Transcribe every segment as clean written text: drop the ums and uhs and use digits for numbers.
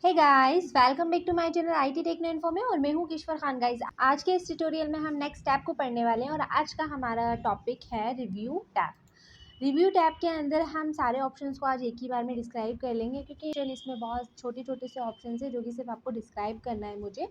Hey guys, welcome back to my channel IT Techno Info में। और मैं हूं किश्वर खान। गाइस, आज के इस ट्यूटोरियल में हम नेक्स्ट टैब को पढ़ने वाले हैं और आज का हमारा टॉपिक है रिव्यू टैब। रिव्यू टैब के अंदर हम सारे ऑप्शंस को आज एक ही बार में डिस्क्राइब कर लेंगे, क्योंकि इसमें बहुत छोटे छोटे से ऑप्शंस है जो कि सिर्फ आपको डिस्क्राइब करना है मुझे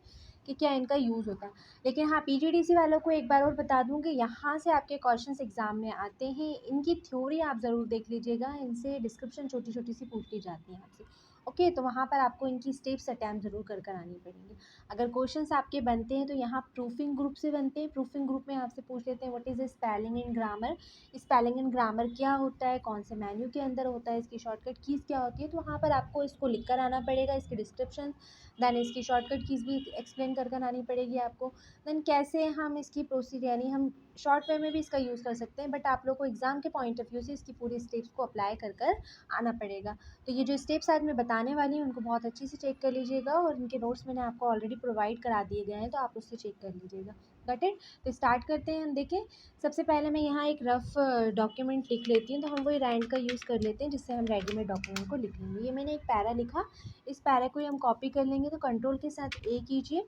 कि क्या इनका यूज़ होता है। लेकिन हाँ, पीजीडीसी वालों को एक बार और बता दूं कि यहाँ से आपके क्वेश्चंस एग्जाम में आते हैं। इनकी थ्योरी आप ज़रूर देख लीजिएगा, इनसे डिस्क्रिप्शन छोटी छोटी सी पूछती जाती है आपसे। ओके, तो वहाँ पर आपको इनकी स्टेप्स अटैम्प्ट ज़रूर कर आनी पड़ेंगी। अगर क्वेश्चंस आपके बनते हैं तो यहाँ प्रूफिंग ग्रुप से बनते हैं। प्रूफिंग ग्रुप में आपसे पूछ लेते हैं what is spelling and grammar. Spelling and grammar क्या होता है, कौन से मेन्यू के अंदर होता है, इसकी शॉर्टकट कीज़ क्या होती है। तो वहाँ पर आपको इसको लिख कर आना पड़ेगा, इसकी डिस्क्रिप्शन, दैन इसकी शॉर्टकट कीज़ भी एक्सप्लेन कर आनी पड़ेगी आपको। दैन कैसे हम इसकी प्रोसीड यानी हम शॉर्ट वे में भी इसका यूज़ कर सकते हैं, बट आप लोग को एग्ज़ाम के पॉइंट ऑफ व्यू से इसकी पूरी स्टेप्स को अप्लाई कर आना पड़ेगा। तो ये जो स्टेप्स आज मैं बताने वाली हूँ उनको बहुत अच्छे से चेक कर लीजिएगा, और इनके नोट्स मैंने आपको ऑलरेडी प्रोवाइड करा दिए गए हैं, तो आप उससे चेक कर लीजिएगा। Got it. तो स्टार्ट करते हैं हम। देखें, सबसे पहले मैं यहाँ एक रफ़ डॉक्यूमेंट लिख लेती हूँ, तो हम वही रैंड का यूज़ कर लेते हैं जिससे हम रेडीमेड डॉक्यूमेंट को लिख लेंगे। ये मैंने एक पैरा लिखा, इस पैरा को ही हम कॉपी कर लेंगे। तो कंट्रोल के साथ ए कीजिए,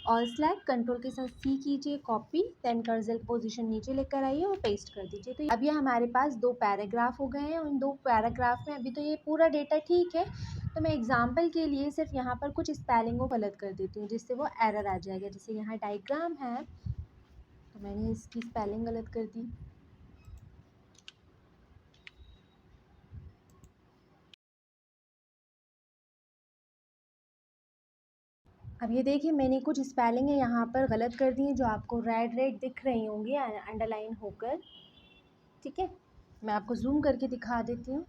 ऑल स्लैग कंट्रोल के साथ सी कीजिए कॉपी, देन कर्सर पोजीशन नीचे लेकर आइए और पेस्ट कर दीजिए। तो अब ये हमारे पास दो पैराग्राफ हो गए हैं। उन दो पैराग्राफ में अभी तो ये पूरा डेटा ठीक है, तो मैं एग्जांपल के लिए सिर्फ यहाँ पर कुछ स्पेलिंग को गलत कर देती हूँ जिससे वो एरर आ जाएगा। जैसे यहाँ डायग्राम है तो मैंने इसकी स्पेलिंग गलत कर दी। अब ये देखिए, मैंने कुछ स्पेलिंग है यहाँ पर गलत कर दी है जो आपको रेड रेड दिख रही होंगी अंडरलाइन होकर। ठीक है, मैं आपको जूम करके दिखा देती हूँ।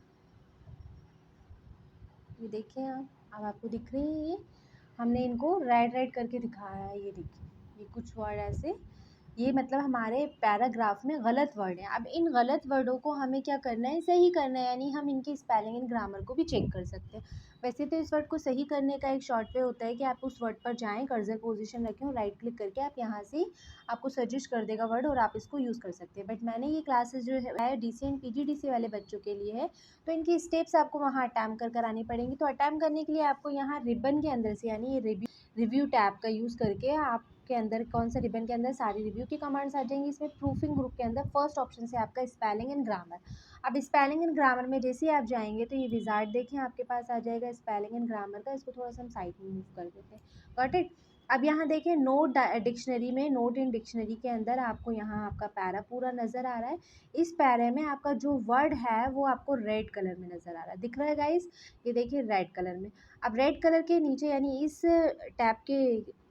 ये देखिए आप, अब आपको दिख रही है ये, हमने इनको रेड रेड करके दिखाया है। ये देखिए, ये कुछ वर्ड ऐसे, ये मतलब हमारे पैराग्राफ में गलत वर्ड हैं। अब इन गलत वर्डों को हमें क्या करना है, सही करना है, यानी हम इनकी स्पेलिंग एंड ग्रामर को भी चेक कर सकते हैं। वैसे तो इस वर्ड को सही करने का एक शॉर्ट वे होता है कि आप उस वर्ड पर जाएं, कर्सर पोजीशन रखें और राइट क्लिक करके आप यहाँ से आपको सजेस्ट कर देगा वर्ड और आप इसको यूज़ कर सकते हैं। बट मैंने ये क्लासेस जो है डीसी एंड पीजीडीसी वाले बच्चों के लिए है, तो इनकी स्टेप्स आपको वहाँ अटैम्प्ट कर आनी पड़ेंगी। तो अटैम्प्ट करने के लिए आपको यहाँ रिबन के अंदर से, यानी ये रिव्यू टैब का यूज़ करके आप के अंदर कौन सा रिबन के अंदर सारी रिव्यू की कमांड्स आ जाएंगी। इसमें प्रूफिंग ग्रुप के अंदर फर्स्ट ऑप्शन से आपका स्पेलिंग एंड ग्रामर। अब स्पेलिंग एंड ग्रामर में जैसे ही आप जाएंगे तो ये विजार्ड देखें आपके पास आ जाएगा स्पेलिंग एंड ग्रामर का। इसको थोड़ा सा हम साइड में मूव कर देते हैं। Got it. अब यहाँ देखें, नोट डिक्शनरी में, नोट इन डिक्शनरी के अंदर आपको यहाँ आपका पैरा पूरा नज़र आ रहा है। इस पैरे में आपका जो वर्ड है वो आपको रेड कलर में नज़र आ रहा है, दिख रहा है गाइस। ये देखिए रेड कलर में। अब रेड कलर के नीचे यानी इस टैब के,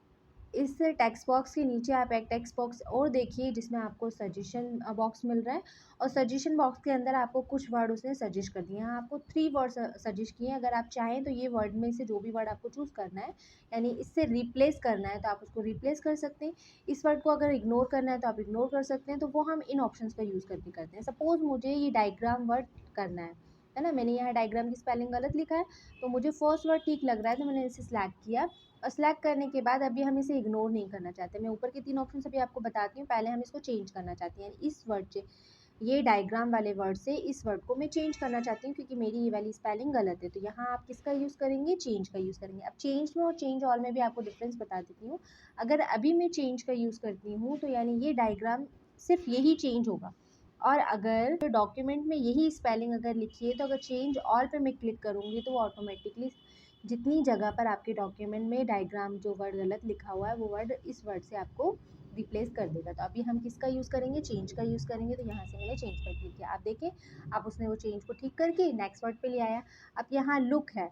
इस टेक्स्ट बॉक्स के नीचे आप एक टेक्स्ट बॉक्स और देखिए जिसमें आपको सजेशन बॉक्स मिल रहा है, और सजेशन बॉक्स के अंदर आपको कुछ वर्ड उसने सजेस्ट कर दिए हैं। यहाँ आपको 3 वर्ड सजेस्ट किए हैं। अगर आप चाहें तो ये वर्ड में से जो भी वर्ड आपको चूज़ करना है, यानी इससे रिप्लेस करना है तो आप उसको रिप्लेस कर सकते हैं। इस वर्ड को अगर इग्नोर करना है तो आप इग्नोर कर सकते हैं। तो वो हम इन ऑप्शंस का यूज़ करके करते हैं। सपोज़ मुझे ये डायग्राम वर्ड करना है ना, मैंने यहाँ डायग्राम की स्पेलिंग गलत लिखा है, तो मुझे फर्स्ट वर्ड ठीक लग रहा है तो मैंने इसे सिलेक्ट किया। और सिलेक्ट करने के बाद अभी हम इसे इग्नोर नहीं करना चाहते। मैं ऊपर के 3 ऑप्शन अभी आपको बताती हूँ। पहले हम इसको चेंज करना चाहते हैं, इस वर्ड से, ये डायग्राम वाले वर्ड से इस वर्ड को मैं चेंज करना चाहती हूँ क्योंकि मेरी ये वाली स्पेलिंग गलत है। तो यहाँ आप किसका यूज़ करेंगे, चेंज का यूज़ करेंगे। अब चेंज में और चेंज ऑल में भी आपको डिफरेंस बता देती हूँ। अगर अभी मैं चेंज का यूज़ करती हूँ तो यानी ये डायग्राम सिर्फ यही चेंज होगा, और अगर तो डॉक्यूमेंट में यही स्पेलिंग अगर लिखी है तो अगर चेंज ऑल पे मैं क्लिक करूँगी तो वो ऑटोमेटिकली जितनी जगह पर आपके डॉक्यूमेंट में डायग्राम जो वर्ड गलत लिखा हुआ है वो वर्ड इस वर्ड से आपको रिप्लेस कर देगा। तो अभी हम किसका यूज़ करेंगे, चेंज का यूज़ करेंगे। तो यहाँ से मैंने चेंज पर क्लिक किया, आप देखें अब उसने वो चेंज को ठीक करके नेक्स्ट वर्ड पे ले आया। अब यहाँ लुक है,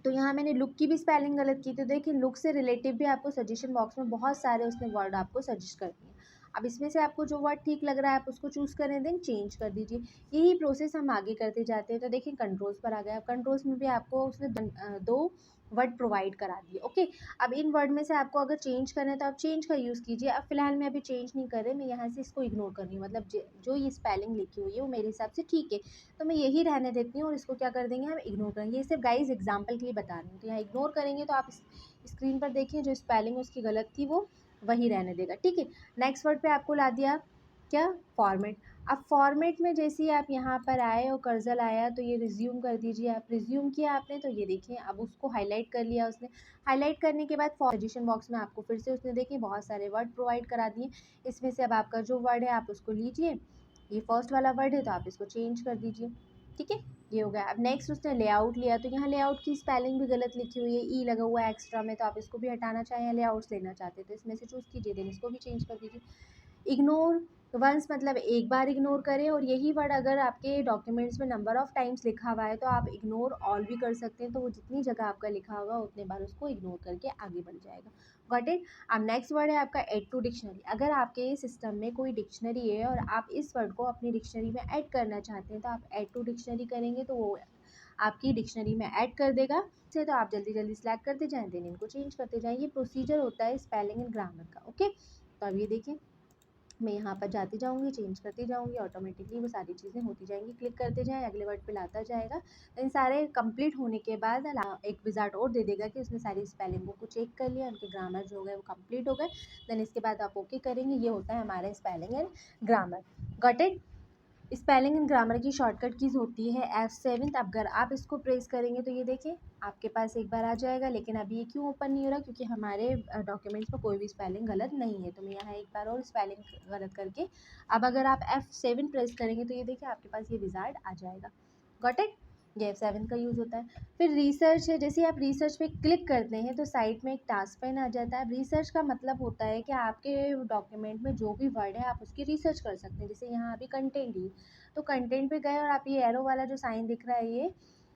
तो यहाँ मैंने लुक की भी स्पेलिंग गलत की। तो देखिए, लुक से रिलेटिव भी आपको सजेशन बॉक्स में बहुत सारे उसने वर्ड आपको सजेस्ट कर दिए। अब इसमें से आपको जो वर्ड ठीक लग रहा है आप उसको चूज़ करें, देन चेंज कर दीजिए। यही प्रोसेस हम आगे करते जाते हैं। तो देखिए, कंट्रोल्स पर आ गया। अब कंट्रोल्स में भी आपको उसने दो वर्ड प्रोवाइड करा दिए। ओके, अब इन वर्ड में से आपको अगर चेंज करना है तो आप चेंज का यूज़ कीजिए। अब फिलहाल मैं अभी चेंज नहीं कर रही, मैं यहाँ से इसको इग्नोर कर रही हूँ। मतलब जो ये स्पेलिंग लिखी हुई है वो मेरे हिसाब से ठीक है, तो मैं यही रहने देती हूँ और इसको क्या कर देंगे, हम इग्नोर करेंगे। ये सिर्फ गाइस एग्जांपल के लिए बता रही हूँ। तो यहाँ इग्नोर करेंगे तो आप स्क्रीन पर देखिए जो स्पेलिंग उसकी गलत थी वो वही रहने देगा। ठीक है, नेक्स्ट वर्ड पे आपको ला दिया क्या, फॉर्मेट। अब फॉर्मेट में जैसे ही आप यहाँ पर आए और कर्सर आया तो ये रिज्यूम कर दीजिए। आप रिज्यूम किया आपने तो ये देखिए अब उसको हाईलाइट कर लिया उसने। हाईलाइट करने के बाद सजेशन बॉक्स में आपको फिर से उसने देखिए बहुत सारे वर्ड प्रोवाइड करा दिए। इसमें से अब आपका जो वर्ड है आप उसको लीजिए। ये फर्स्ट वाला वर्ड है तो आप इसको चेंज कर दीजिए। ठीक है, ये हो गया। अब नेक्स्ट उसने लेआउट लिया तो यहाँ लेआउट की स्पेलिंग भी गलत लिखी हुई है, ई लगा हुआ है एक्स्ट्रा में, तो आप इसको भी हटाना चाहें या लेआउट्स लेना चाहते हैं तो इसमें से चूज़ कीजिए, देन इसको भी चेंज कर दीजिए। इग्नोर वंस मतलब एक बार इग्नोर करें, और यही वर्ड अगर आपके डॉक्यूमेंट्स में नंबर ऑफ़ टाइम्स लिखा हुआ है तो आप इग्नोर ऑल भी कर सकते हैं, तो वो जितनी जगह आपका लिखा होगा उतने बार उसको इग्नोर करके आगे बढ़ जाएगा। Got it. अब नेक्स्ट वर्ड है आपका ऐड टू डिक्शनरी। अगर आपके सिस्टम में कोई डिक्शनरी है और आप इस वर्ड को अपनी डिक्शनरी में ऐड करना चाहते हैं तो आप ऐड टू डिक्शनरी करेंगे तो वो आपकी डिक्शनरी में ऐड कर देगा। से तो आप जल्दी जल्दी सिलेक्ट करते जाएँ, देन इनको चेंज करते जाएँ। ये प्रोसीजर होता है स्पेलिंग एंड ग्रामर का। ओके, तो अब ये देखिए मैं यहाँ पर जाती जाऊँगी, चेंज करती जाऊँगी, ऑटोमेटिकली वो सारी चीज़ें होती जाएँगी। क्लिक करते जाएँ, अगले वर्ड पे लाता जाएगा। इन सारे कंप्लीट होने के बाद एक विज़ार्ड और दे देगा कि उसने सारी स्पेलिंगों को चेक कर लिया, उनके ग्रामर जो हो गए वो कंप्लीट हो गए। देन इसके बाद आप ओके करेंगे। ये होता है हमारा spelling and grammar. Got it. Spelling and grammar की शॉर्टकट कीज़ होती है F7। अगर आप इसको प्रेस करेंगे तो ये देखिए आपके पास एक बार आ जाएगा, लेकिन अभी ये क्यों ओपन नहीं हो रहा, क्योंकि हमारे डॉक्यूमेंट्स में कोई भी स्पेलिंग गलत नहीं है। तो मैं यहाँ एक बार और स्पेलिंग गलत करके अब अगर आप F7 प्रेस करेंगे तो ये देखिए आपके पास ये विज़ार्ड आ जाएगा। Got it. ये F7 का यूज़ होता है। फिर रिसर्च है, जैसे आप रिसर्च पे क्लिक करते हैं तो साइड में एक टास्क पेन आ जाता है। रिसर्च का मतलब होता है कि आपके डॉक्यूमेंट में जो भी वर्ड है आप उसकी रिसर्च कर सकते हैं। जैसे यहाँ अभी कंटेंट ही, तो कंटेंट पे गए और आप ये एरो वाला जो साइन दिख रहा है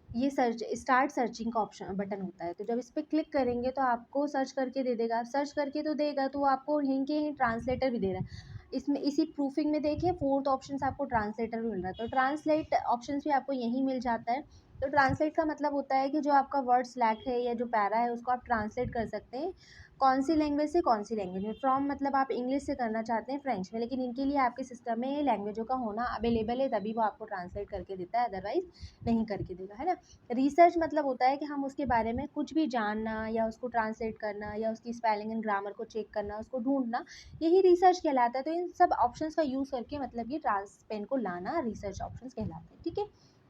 ये सर्च स्टार्ट सर्चिंग का ऑप्शन बटन होता है। तो जब इस पर क्लिक करेंगे तो आपको सर्च करके दे देगा। सर्च करके तो देगा, तो वो आपको यहीं के यहीं ट्रांसलेटर भी दे रहा है। इसमें इसी प्रूफिंग में देखिए फोर्थ ऑप्शन आपको ट्रांसलेटर भी मिल रहा है, तो ट्रांसलेट ऑप्शन भी आपको यहीं मिल जाता है। तो ट्रांसलेट का मतलब होता है कि जो आपका वर्ड सिलेक्ट है या जो पैरा है उसको आप ट्रांसलेट कर सकते हैं कौन सी लैंग्वेज से कौन सी लैंग्वेज में। फ्रॉम मतलब आप इंग्लिश से करना चाहते हैं फ्रेंच में, लेकिन इनके लिए आपके सिस्टम में लैंग्वेजों का होना अवेलेबल है, तभी वो आपको ट्रांसलेट करके देता है, अदरवाइज नहीं करके देगा, है ना। रिसर्च मतलब होता है कि हम उसके बारे में कुछ भी जानना या उसको ट्रांसलेट करना या उसकी स्पेलिंग एंड ग्रामर को चेक करना, उसको ढूंढना, यही रिसर्च कहलाता है। तो इन सब ऑप्शंस का यूज़ करके मतलब ये ट्रांसपेन को लाना रिसर्च ऑप्शंस कहलाता है। ठीक है।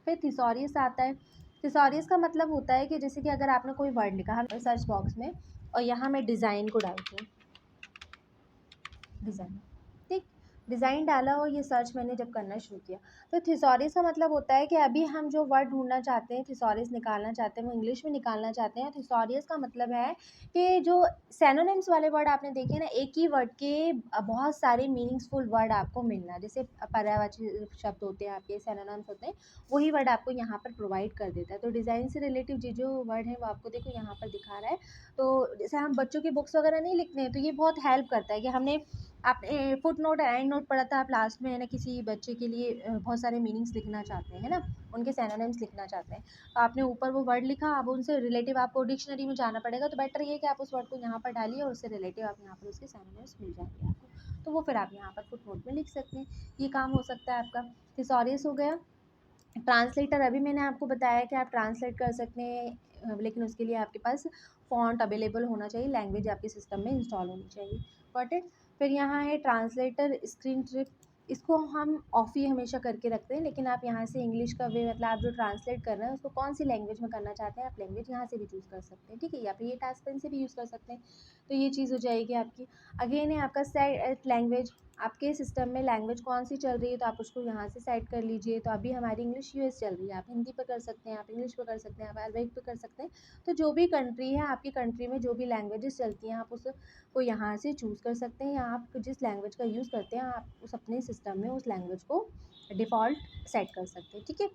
फिर थिसॉरियस आता है। थिसॉरियस का मतलब होता है कि जैसे कि अगर आपने कोई वर्ड लिखा हम सर्च बॉक्स में और यहाँ मैं डिज़ाइन को डालती हूँ, डिज़ाइन, ठीक। डिज़ाइन डाला और ये सर्च मैंने जब करना शुरू किया तो थिसॉरिस का मतलब होता है कि अभी हम जो वर्ड ढूंढना चाहते हैं, थिसॉरिस निकालना चाहते हैं, वो इंग्लिश में निकालना चाहते हैं। थिसॉरिस का मतलब है कि जो सैनोनिम्स वाले वर्ड आपने देखे ना, एक ही वर्ड के बहुत सारे मीनिंगफुल वर्ड आपको मिलना, जैसे पर्यायवाची शब्द होते हैं आपके सैनोनिम्स होते हैं, वही वर्ड आपको यहाँ पर प्रोवाइड कर देता है। तो डिज़ाइन से रिलेटिव जो वर्ड है वो आपको देखो यहाँ पर दिखा रहा है। तो जैसे हम बच्चों की बुक्स वगैरह नहीं लिखते हैं तो ये बहुत हेल्प करता है कि हमने आप फुट नोट एंड नोट पढ़ा था आप लास्ट में, है ना, किसी बच्चे के लिए बहुत सारे मीनिंग्स लिखना चाहते हैं, है ना, उनके सैनोनिम्स लिखना चाहते हैं, तो आपने ऊपर वो वर्ड लिखा, अब उनसे रिलेटिव आपको डिक्शनरी में जाना पड़ेगा, तो बेटर ये कि आप उस वर्ड को यहाँ पर डालिए और उससे रिलेटिव आप यहाँ पर उसके सैनोनिम्स मिल जाएंगे आपको, तो वो फिर आप यहाँ पर फुट नोट में लिख सकते हैं। ये काम हो सकता है आपका। थिसॉरियस हो गया। ट्रांसलेटर अभी मैंने आपको बताया कि आप ट्रांसलेट कर सकते हैं, लेकिन उसके लिए आपके पास फ़ॉन्ट अवेलेबल होना चाहिए, लैंग्वेज आपके सिस्टम में इंस्टॉल होनी चाहिए। Got it. फिर यहाँ है ट्रांसलेटर स्क्रीन ट्रिप। इसको हम ऑफ ही हमेशा करके रखते हैं, लेकिन आप यहाँ से इंग्लिश का वे मतलब आप जो ट्रांसलेट कर रहे हैं उसको कौन सी लैंग्वेज में करना चाहते हैं आप लैंग्वेज यहाँ से भी चूज़ कर सकते हैं, ठीक है, या फिर ये टास्क पेन से भी यूज़ कर सकते हैं। तो ये चीज़ हो जाएगी आपकी। अगेन है आपका सेट लैंग्वेज। आपके सिस्टम में लैंग्वेज कौन सी चल रही है तो आप उसको यहाँ से सेट कर लीजिए। तो अभी हमारी इंग्लिश यूएस चल रही है, आप हिंदी पे कर सकते हैं, आप इंग्लिश पे कर सकते हैं, आप अरबिक पे कर सकते हैं। तो जो भी कंट्री है आपकी कंट्री में जो भी लैंग्वेजेस चलती हैं आप उसको यहाँ से चूज़ कर सकते हैं, या आप जिस लैंग्वेज का यूज़ करते हैं आप उस अपने सिस्टम में उस लैंग्वेज को डिफ़ॉल्ट सेट कर सकते हैं, ठीक है।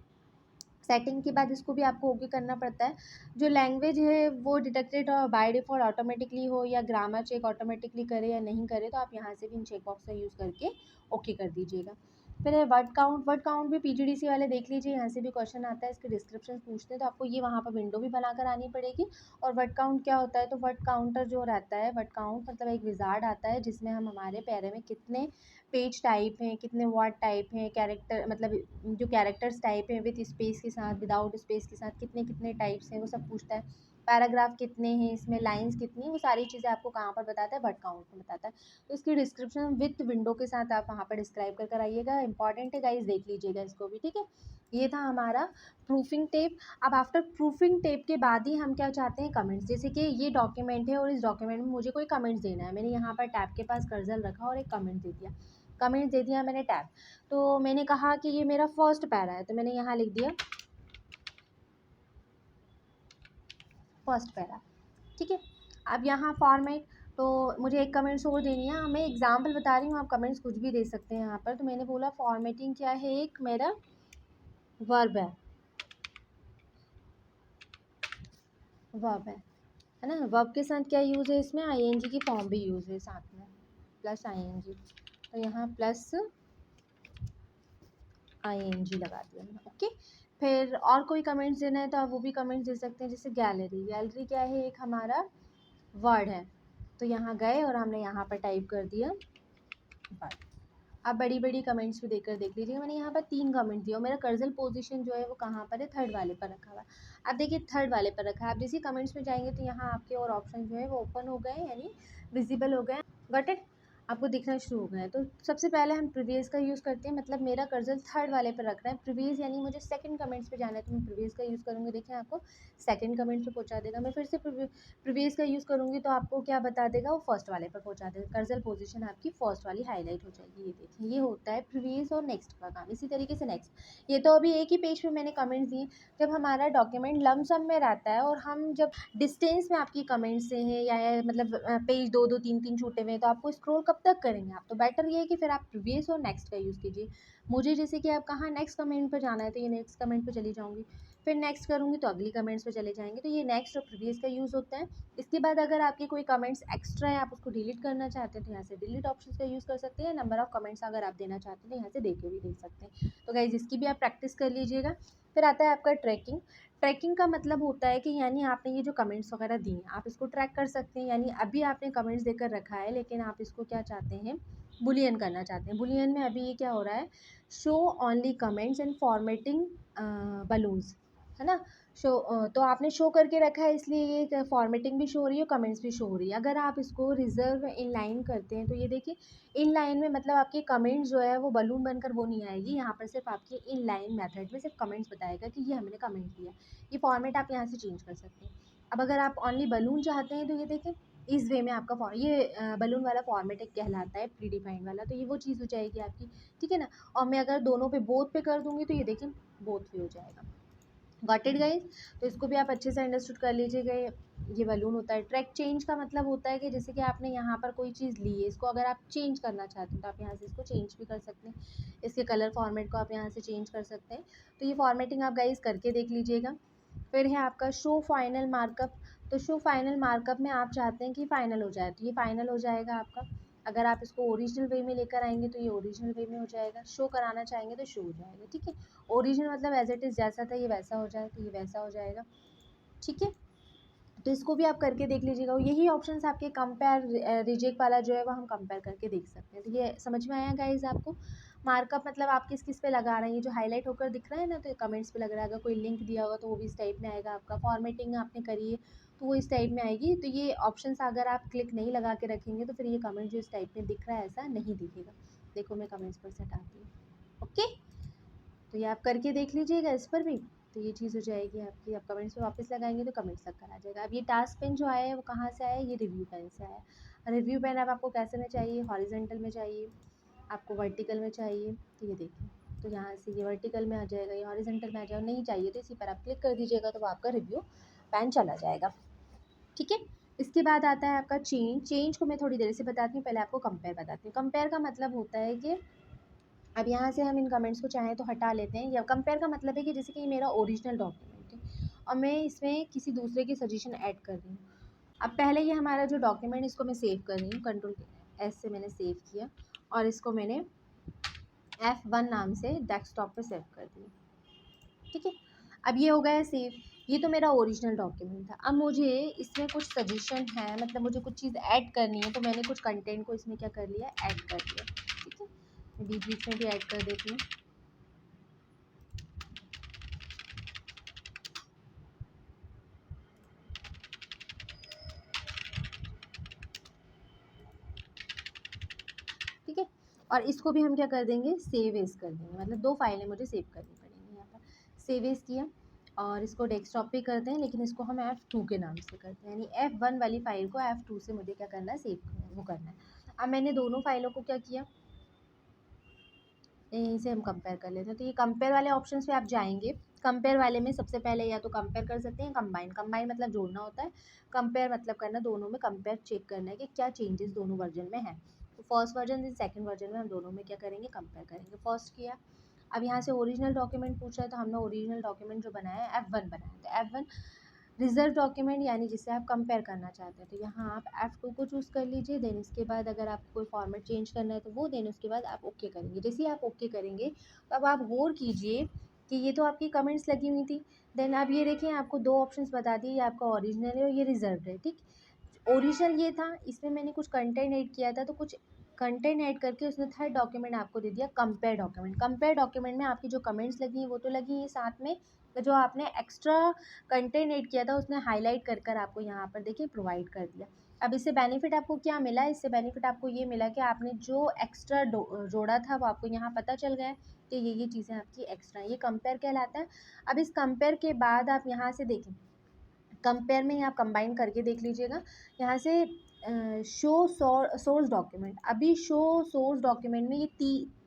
सेटिंग के बाद इसको भी आपको ओके करना पड़ता है। जो लैंग्वेज है वो डिटेक्टेड बाय डिफ़ॉल्ट ऑटोमेटिकली हो या ग्रामर चेक ऑटोमेटिकली करे या नहीं करे, तो आप यहाँ से भी इन चेक बॉक्स का यूज़ करके ओके कर दीजिएगा। फिर है वर्ड काउंट। वर्ड काउंट भी पीजीडीसी वाले देख लीजिए, यहाँ से भी क्वेश्चन आता है, इसके डिस्क्रिप्शन पूछते हैं तो आपको ये वहाँ पर विंडो भी बनाकर आनी पड़ेगी। और वर्ड काउंट क्या होता है, तो वर्ड काउंटर जो रहता है, वर्ड काउंट मतलब एक विज़ार्ड आता है जिसमें हम हमारे पैरे में कितने पेज टाइप हैं, कितने वर्ड टाइप हैं, कैरेक्टर मतलब जो कैरेक्टर्स टाइप हैं विथ स्पेस के साथ, विदाउट स्पेस के साथ कितने कितने टाइप्स हैं वो सब पूछता है। पैराग्राफ कितने हैं, इसमें लाइंस कितनी हैं, वो सारी चीज़ें आपको कहाँ पर बताता है, वर्ड काउंट में बताता है। तो इसकी डिस्क्रिप्शन विथ विंडो के साथ आप वहाँ पर डिस्क्राइब कर आइएगा, इंपॉर्टेंट है गाइस, देख लीजिएगा इसको भी, ठीक है। ये था हमारा प्रूफिंग टेप। अब आफ्टर प्रूफिंग टेप के बाद ही हम क्या चाहते हैं, कमेंट्स। जैसे कि ये डॉक्यूमेंट है और इस डॉक्यूमेंट में मुझे कोई कमेंट्स देना है, मैंने यहाँ पर टैब के पास कर्सर रखा और एक कमेंट दे दिया, कमेंट दे दिया मैंने टैब। तो मैंने कहा कि ये मेरा फर्स्ट पैरा है, तो मैंने यहाँ लिख दिया फर्स्ट पैरा, ठीक है। अब यहाँ फॉर्मेट, तो मुझे एक कमेंट्स और देनी है, मैं एग्जाम्पल बता रही हूँ, आप कमेंट्स कुछ भी दे सकते हैं यहाँ पर। तो मैंने बोला फॉर्मेटिंग क्या है, एक मेरा वर्ब है ना। वर्ब के साथ क्या यूज़ है, इसमें आईएनजी की फॉर्म भी यूज़ है साथ में, प्लस आईएनजी। तो यहाँ प्लस आईएनजी लगा दिया मैंने, ओके। फिर और कोई कमेंट्स देना है तो आप वो भी कमेंट्स दे सकते हैं, जैसे गैलरी। गैलरी क्या है, एक हमारा वर्ड है, तो यहाँ गए और हमने यहाँ पर टाइप कर दिया वर्ड। आप बड़ी बड़ी कमेंट्स भी देकर देख लीजिए, मैंने यहाँ पर 3 कमेंट दिया और मेरा कर्सर पोजीशन जो है वो कहाँ पर है, थर्ड वाले पर रखा हुआ है। आप देखिए थर्ड वाले पर रखा है, आप जैसे कमेंट्स में जाएंगे तो यहाँ आपके और ऑप्शन जो है वो ओपन हो गए, यानी विजिबल हो गए, गॉट इट, आपको दिखना शुरू हो गया है। तो सबसे पहले हम प्रीवियस का यूज़ करते हैं, मतलब मेरा कर्सर थर्ड वाले पर रखना है, प्रीवियस यानी मुझे सेकंड कमेंट्स पे जाना है तो मैं प्रीवियस का यूज़ करूँगी, देखिए आपको सेकंड कमेंट्स पे पहुँचा देगा। मैं फिर से प्रीवियस का यूज़ करूँगी तो आपको क्या बता देगा, वो फर्स्ट वाले पर पहुँचा देगा, कर्सर पोजीशन आपकी फर्स्ट वाली हाईलाइट हो जाएगी। ये देखिए, ये होता है प्रीवियस और नेक्स्ट का काम। इसी तरीके से नेक्स्ट, ये तो अभी एक ही पेज पे मैंने कमेंट्स दिए। जब हमारा डॉक्यूमेंट लमसम में रहता है और हम जब डिस्टेंस में आपकी कमेंट्स से हैं, या मतलब पेज 2-2 3-3 छूटे हुए हैं, तो आपको स्क्रॉल कब तक करेंगे आप। तो बेटर ये है कि फिर आप प्रीवियस और नेक्स्ट का यूज़ कीजिए। मुझे जैसे कि आप कहाँ नेक्स्ट कमेंट पर जाना है, तो ये नेक्स्ट कमेंट पर चली जाऊँगी, फिर नेक्स्ट करूँगी तो अगली कमेंट्स पे चले जाएंगे। तो ये नेक्स्ट और प्रीवियस का यूज़ होता है। इसके बाद अगर आपके कोई कमेंट्स एक्स्ट्रा है, आप उसको डिलीट करना चाहते हैं, तो यहाँ से डिलीट ऑप्शन का यूज़ कर सकते हैं। नंबर ऑफ कमेंट्स अगर आप देना चाहते हैं तो यहाँ से दे के भी दे सकते हैं। तो गाइज इसकी भी आप प्रैक्टिस कर लीजिएगा। फिर आता है आपका ट्रैकिंग। ट्रैकिंग का मतलब होता है कि यानी आपने ये जो कमेंट्स वगैरह दिए आप इसको ट्रैक कर सकते हैं। यानी अभी आपने कमेंट्स देकर रखा है, लेकिन आप इसको क्या चाहते हैं, बुलियन करना चाहते हैं। बुलियन में अभी ये क्या हो रहा है, show only comments and formatting balloons, है ना। तो आपने शो करके रखा है, इसलिए ये फॉर्मेटिंग भी शो हो रही है, कमेंट्स भी शो हो रही है। अगर आप इसको रिजर्व इन लाइन करते हैं तो ये देखिए इन लाइन में, मतलब आपकी कमेंट्स जो है वो बलून बनकर वो नहीं आएगी, यहाँ पर सिर्फ आपकी इन लाइन मेथड में सिर्फ कमेंट्स बताएगा कि ये हमने कमेंट दिया। ये फॉर्मेट आप यहाँ से चेंज कर सकते हैं। अब अगर आप ओनली बलून चाहते हैं तो ये देखें इस वे में आपका ये बलून वाला फॉर्मेट एक कहलाता है, प्री डिफाइंड वाला। तो ये वो चीज़ हो जाएगी आपकी, ठीक है ना। और मैं अगर दोनों पे बोथ पे कर दूँगी तो ये देखें बोथ पे हो जाएगा। Got it guys. तो इसको भी आप अच्छे से अंडरस्टूड कर लीजिएगा। ये बलून होता है। ट्रैक चेंज का मतलब होता है कि जैसे कि आपने यहाँ पर कोई चीज़ ली है, इसको अगर आप चेंज करना चाहते हैं तो आप यहाँ से इसको चेंज भी कर सकते हैं। इसके कलर फॉर्मेट को आप यहाँ से चेंज कर सकते हैं। तो ये फॉर्मेटिंग आप गाइज करके देख लीजिएगा। फिर है आपका शो फाइनल मार्कअप। तो शो फाइनल मार्कअप में आप चाहते हैं कि फाइनल हो जाए, तो ये फाइनल हो जाएगा आपका। अगर आप इसको ओरिजिनल वे में लेकर आएंगे तो ये ओरिजिनल वे में हो जाएगा। शो कराना चाहेंगे तो शो हो जाएगा, ठीक है। ओरिजिनल मतलब एज इट इज़ जैसा था ये वैसा हो जाए, तो ये वैसा हो जाएगा, ठीक है। तो इसको भी आप करके देख लीजिएगा। यही ऑप्शंस आपके कंपेयर रिजेक्ट वाला जो है वो हम कंपेयर करके देख सकते हैं। तो ये समझ में आया गाइज आपको। मार्कअप मतलब आप किस किस पे लगा रहे हैं, ये जो हाईलाइट होकर दिख रहा है ना, तो कमेंट्स पे लग रहा है। अगर कोई लिंक दिया होगा तो वो भी इस टाइप में आएगा आपका। फॉर्मेटिंग आपने करी है तो वो इस टाइप में आएगी। तो ये ऑप्शंस अगर आप क्लिक नहीं लगा के रखेंगे तो फिर ये कमेंट जो इस टाइप में दिख रहा है ऐसा नहीं दिखेगा। देखो मैं कमेंट्स पर से हटाती हूँ, ओके। तो ये आप करके देख लीजिएगा इस पर भी। तो ये चीज़ हो जाएगी आपकी। आप कमेंट्स पे वापस लगाएंगे तो कमेंट्स तक कर आ जाएगा। अब ये टास्क पेन जो आया है वो कहाँ से आया है, ये रिव्यू पेन से आया है। रिव्यू पेन अब आपको कैसे में चाहिए, हॉरिजेंटल में चाहिए, आपको वर्टिकल में चाहिए, तो ये देखिए। तो यहाँ से ये वर्टिकल में आ जाएगा, ये हॉरिजेंटल में आ जाएगा। नहीं चाहिए तो इसी पर आप क्लिक कर दीजिएगा तो वो आपका रिव्यू पेन चला जाएगा, ठीक है। इसके बाद आता है आपका चेंज। चेंज को मैं थोड़ी देर से बताती हूँ, पहले आपको कंपेयर बताती हूँ। कंपेयर का मतलब होता है कि अब यहाँ से हम इन कमेंट्स को चाहें तो हटा लेते हैं। या कंपेयर का मतलब है कि जैसे कि ये मेरा ओरिजिनल डॉक्यूमेंट है और मैं इसमें किसी दूसरे की सजेशन ऐड कर रही हूँ। अब पहले ये हमारा जो डॉक्यूमेंट, इसको मैं सेव कर रही हूँ, कंट्रोल एस से मैंने सेव किया और इसको मैंने F1 नाम से डेस्कटॉप पे सेव कर दिया, ठीक है। अब ये हो गया सेव। ये तो मेरा ओरिजिनल डॉक्यूमेंट था। अब मुझे इसमें कुछ सजेशन है, मतलब मुझे कुछ चीज़ ऐड करनी है, तो मैंने कुछ कंटेंट को इसमें क्या कर लिया, ऐड कर दिया, ठीक है। मैं बीच बीच में भी ऐड कर देती हूँ। और इसको भी हम क्या कर देंगे, सेव एज़ कर देंगे, मतलब 2 फाइलें मुझे सेव करनी पड़ेंगी यहाँ पर। सेव एज़ किया और इसको डेस्कटॉप पे करते हैं, लेकिन इसको हम F2 के नाम से करते हैं, यानी F1 वाली फ़ाइल को F2 से मुझे क्या करना है, सेव वो करना है। अब मैंने दोनों फ़ाइलों को क्या किया, यहीं से हम कंपेयर कर लेते हैं। तो ये कंपेयर वाले ऑप्शंस पे आप जाएँगे। कंपेयर वाले में सबसे पहले या तो कंपेयर कर सकते हैं, कंबाइन। कंबाइन मतलब जोड़ना होता है, कंपेयर मतलब करना, दोनों में कंपेयर चेक करना है कि क्या चेंजेस दोनों वर्जन में हैं। तो फर्स्ट वर्जन से सेकंड वर्जन में हम दोनों में क्या करेंगे, कंपेयर करेंगे। फर्स्ट किया, अब यहाँ से ओरिजिनल डॉक्यूमेंट पूछ रहा है, तो हमने ओरिजिनल डॉक्यूमेंट जो बनाया है F1 बनाया है। तो F1 रिजल्ट डॉक्यूमेंट यानी जिससे आप कंपेयर करना चाहते हैं, तो यहाँ आप F2 को चूज़ कर लीजिए। देन इसके बाद अगर आपको कोई फॉर्मेट चेंज करना है तो वो, देन उसके बाद आप ओके करेंगे। जैसे ही आप ओके करेंगे तो अब आप गौर कीजिए कि ये तो आपकी कमेंट्स लगी हुई थी। देन अब ये देखिए आपको 2 ऑप्शंस बता दिए, ये आपका ओरिजिनल है और ये रिजर्व्ड है, ठीक। ओरिजिनल ये था, इसमें मैंने कुछ कंटेंट ऐड किया था, तो कुछ कंटेंट ऐड करके उसने थर्ड डॉक्यूमेंट आपको दे दिया, कंपेयर डॉक्यूमेंट। कंपेयर डॉक्यूमेंट में आपकी जो कमेंट्स लगी हैं वो तो लगी हैं, साथ में तो जो आपने एक्स्ट्रा कंटेंट ऐड किया था उसने हाईलाइट कर कर आपको यहाँ पर देखिए प्रोवाइड कर दिया। अब इससे बेनिफिट आपको क्या मिला, इससे बेनिफिट आपको ये मिला कि आपने जो एक्स्ट्रा जोड़ा था वो आपको यहाँ पता चल गया है कि ये चीज़ें आपकी एक्स्ट्रा, ये कंपेयर कहलाता है। अब इस कंपेयर के बाद आप यहाँ से देखें, कंपेयर में ही आप कंबाइन करके देख लीजिएगा। यहाँ से शो सोर्स डॉक्यूमेंट, अभी शो सोर्स डॉक्यूमेंट में ये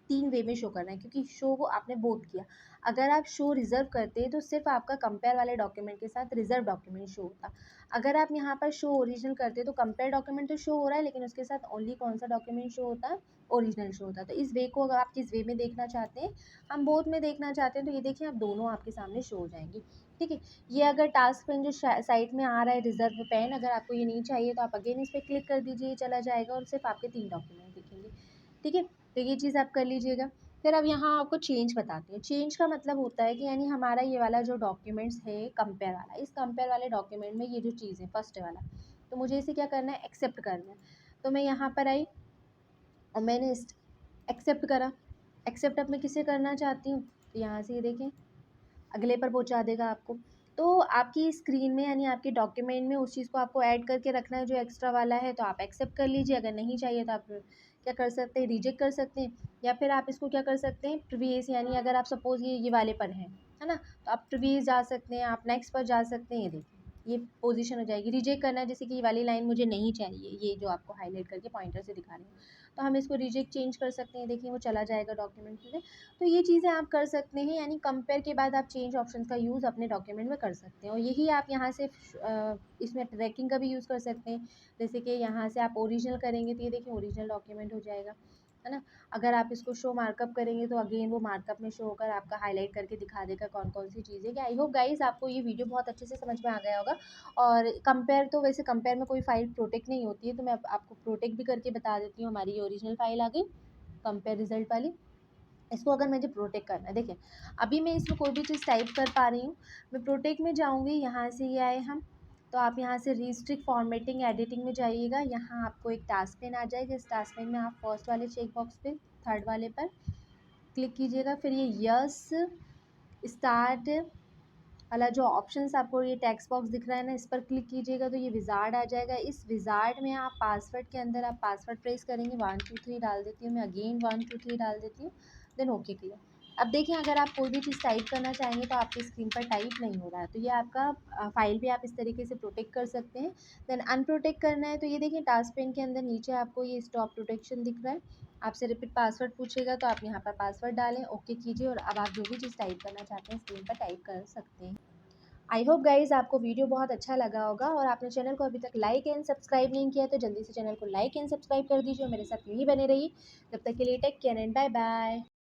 तीन वे में शो करना है, क्योंकि शो को आपने बोथ किया। अगर आप शो रिजर्व करते हैं तो सिर्फ आपका कंपेयर वाले डॉक्यूमेंट के साथ रिजर्व डॉक्यूमेंट शो होता। अगर आप यहाँ पर शो ओरिजिनल करते हैं तो कंपेयर डॉक्यूमेंट तो शो हो रहा है, लेकिन उसके साथ ओनली कौन सा डॉक्यूमेंट शो होता है, ओरिजिनल शो होता है। तो इस वे को अगर आप किस वे में देखना चाहते हैं, हम बोथ में देखना चाहते हैं, तो ये देखिए आप दोनों आपके सामने शो हो जाएंगी, ठीक है। ये अगर टास्क पेन जो साइट में आ रहा है रिजर्व पेन, अगर आपको ये नहीं चाहिए तो आप अगेन इस पर क्लिक कर दीजिए, ये चला जाएगा और सिर्फ आपके 3 डॉक्यूमेंट दिखेंगे, ठीक है। तो ये चीज़ आप कर लीजिएगा। फिर अब यहाँ आपको चेंज बताते हैं। चेंज का मतलब होता है कि यानी हमारा ये वाला जो डॉक्यूमेंट्स है कंपेयर वाला, इस कंपेयर वाले डॉक्यूमेंट में ये जो चीज़ है फर्स्ट वाला, तो मुझे इसे क्या करना है, एक्सेप्ट करना है। तो मैं यहाँ पर आई और मैंने एक्सेप्ट करा। एक्सेप्ट अब मैं किसे करना चाहती हूँ, तो यहाँ से ये देखें अगले पर पहुँचा देगा आपको। तो आपकी स्क्रीन में यानी आपके डॉक्यूमेंट में उस चीज़ को आपको ऐड करके रखना है जो एक्स्ट्रा वाला है, तो आप एक्सेप्ट कर लीजिए। अगर नहीं चाहिए तो आप क्या कर सकते हैं, रिजेक्ट कर सकते हैं, या फिर आप इसको क्या कर सकते हैं, प्रीवियस, यानी अगर आप सपोज़ ये वाले पर हैं, है ना, तो आप प्रीवियस जा सकते हैं, आप नेक्स्ट पर जा सकते हैं। ये देखिए ये पोजीशन हो जाएगी। रिजेक्ट करना है, जैसे कि ये वाली लाइन मुझे नहीं चाहिए, ये जो आपको हाईलाइट करके पॉइंटर से दिखा रही हूँ, तो हम इसको रिजेक्ट चेंज कर सकते हैं। देखिए वो चला जाएगा डॉक्यूमेंट में। तो ये चीज़ें आप कर सकते हैं, यानी कंपेयर के बाद आप चेंज ऑप्शन का यूज़ अपने डॉक्यूमेंट में कर सकते हैं। और यही आप यहाँ से इसमें ट्रैकिंग का भी यूज़ कर सकते हैं। जैसे कि यहाँ से आप ओरिजिनल करेंगे तो ये देखिए ओरिजिनल डॉक्यूमेंट हो जाएगा, है ना। अगर आप इसको शो मार्कअप करेंगे तो अगेन वो मार्कअप में शो होकर आपका हाईलाइट करके दिखा देगा कौन कौन सी चीज़ें। कि आई होप गाइस आपको ये वीडियो बहुत अच्छे से समझ में आ गया होगा। और कंपेयर तो वैसे कंपेयर में कोई फाइल प्रोटेक्ट नहीं होती है, तो मैं आपको प्रोटेक्ट भी करके बता देती हूँ। हमारी ये ओरिजिनल फाइल आ गई कंपेयर रिजल्ट वाली। इसको अगर मुझे प्रोटेक्ट करना है, देखिए अभी मैं इसमें कोई भी चीज़ टाइप कर पा रही हूँ, मैं प्रोटेक्ट में जाऊँगी, यहाँ से ये आए हम, तो आप यहाँ से रिस्ट्रिक्ट फॉर्मेटिंग एडिटिंग में जाइएगा। यहाँ आपको एक टास्क पेन आ जाएगा, इस टास्क पेन में आप फर्स्ट वाले चेक बॉक्स पे, थर्ड वाले पर क्लिक कीजिएगा। फिर ये यस स्टार्ट वाला जो ऑप्शंस आपको ये टेक्स्ट बॉक्स दिख रहा है ना, इस पर क्लिक कीजिएगा तो ये विजार्ड आ जाएगा। इस विजार्ड में आप पासवर्ड के अंदर आप पासवर्ड प्रेस करेंगे, 1 2 3 डाल देती हूँ मैं, अगेन 1 2 3 डाल देती हूँ, देन ओके क्लियर। अब देखिए अगर आप कोई भी चीज़ टाइप करना चाहेंगे तो आपकी स्क्रीन पर टाइप नहीं हो रहा है, तो ये आपका फाइल भी आप इस तरीके से प्रोटेक्ट कर सकते हैं। देन अनप्रोटेक्ट करना है तो ये देखिए टास्क पेन के अंदर नीचे आपको ये स्टॉप प्रोटेक्शन दिख रहा है, आपसे रिपीट पासवर्ड पूछेगा तो आप यहाँ पर पासवर्ड डालें, ओके कीजिए, और अब आप जो भी चीज़ टाइप करना चाहते हैं स्क्रीन पर टाइप कर सकते हैं। आई होप गाइज़ आपको वीडियो बहुत अच्छा लगा होगा, और आपने चैनल को अभी तक लाइक एंड सब्सक्राइब नहीं किया तो जल्दी से चैनल को लाइक एंड सब्सक्राइब कर दीजिए और मेरे साथ यूँ ही बने रहिए। तब तक के लिए take care and bye bye.